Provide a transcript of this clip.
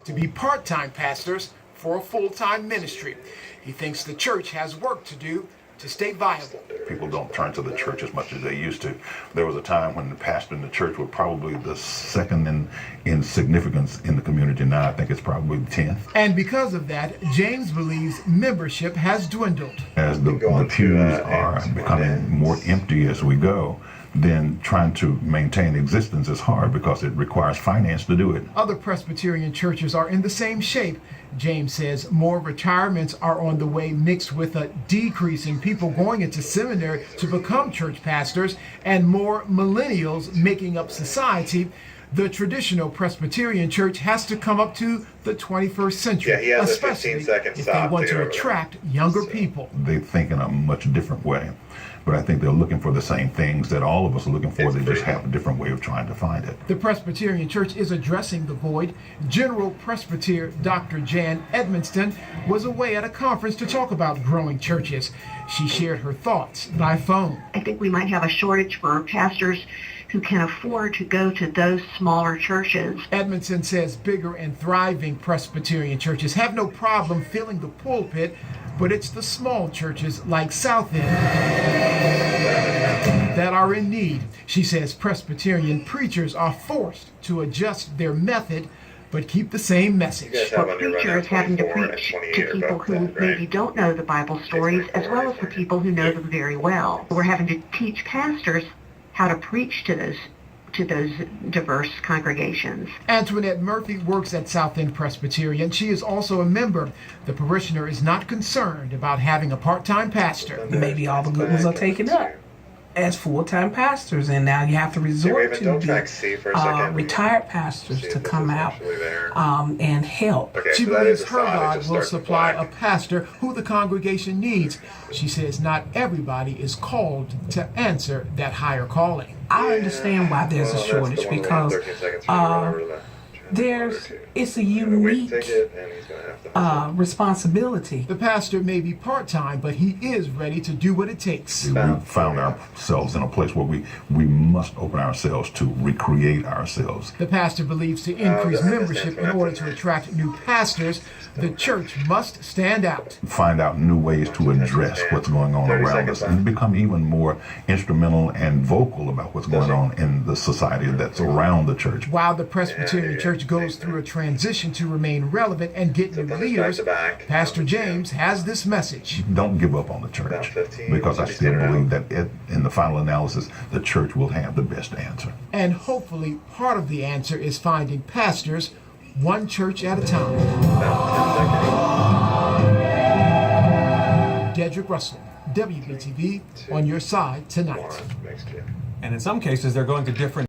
to be part-time pastors for a full-time ministry. He thinks the church has work to do to stay viable. People don't turn to the church as much as they used to. There was a time when the pastor in the church was probably the second in significance in the community. Now I think it's probably the 10th. And because of that, James believes membership has dwindled. As the pews are becoming more empty as we go, then trying to maintain existence is hard because it requires finance to do it. Other Presbyterian churches are in the same shape. James says more retirements are on the way, mixed with a decrease in people going into seminary to become church pastors and more millennials making up society. The traditional Presbyterian church has to come up to the 21st century, especially if they want to attract younger people. They think in a much different way, but I think they're looking for the same things that all of us are looking for. They just have a different way of trying to find it. The Presbyterian Church is addressing the void. General Presbyter Dr. Jan Edmonston was away at a conference to talk about growing churches. She shared her thoughts by phone. I think we might have a shortage for pastors who can afford to go to those smaller churches. Edmondson says bigger and thriving Presbyterian churches have no problem filling the pulpit, but it's the small churches like South End that are in need. She says Presbyterian preachers are forced to adjust their method but keep the same message. For preachers having to preach to people who maybe don't know the Bible stories as well as the people who know them very well. We're having to teach pastors how to preach to those diverse congregations. Antoinette Murphy works at South End Presbyterian. She is also a member. The parishioner is not concerned about having a part-time pastor. Maybe all the good ones are taken up as full-time pastors, and now you have to resort to the retired pastors to come out and help. She believes her God will supply a pastor who the congregation needs. She says not everybody is called to answer that higher calling. I understand why there's a shortage because it's a unique responsibility. The pastor may be part-time, but he is ready to do what it takes. We found ourselves in a place where we must open ourselves to recreate ourselves. The pastor believes to increase membership in order to attract new pastors, the church must stand out. Find out new ways to address what's going on around us and become even more instrumental and vocal about what's going on in the society that's around the church. While the Presbyterian Church goes through a transition to remain relevant and get new leaders, Pastor James has this message. Don't give up on the church, because I still believe that in the final analysis, the church will have the best answer. And hopefully part of the answer is finding pastors one church at a time. Dedrick Russell, WBTV, on your side tonight. And in some cases, they're going to different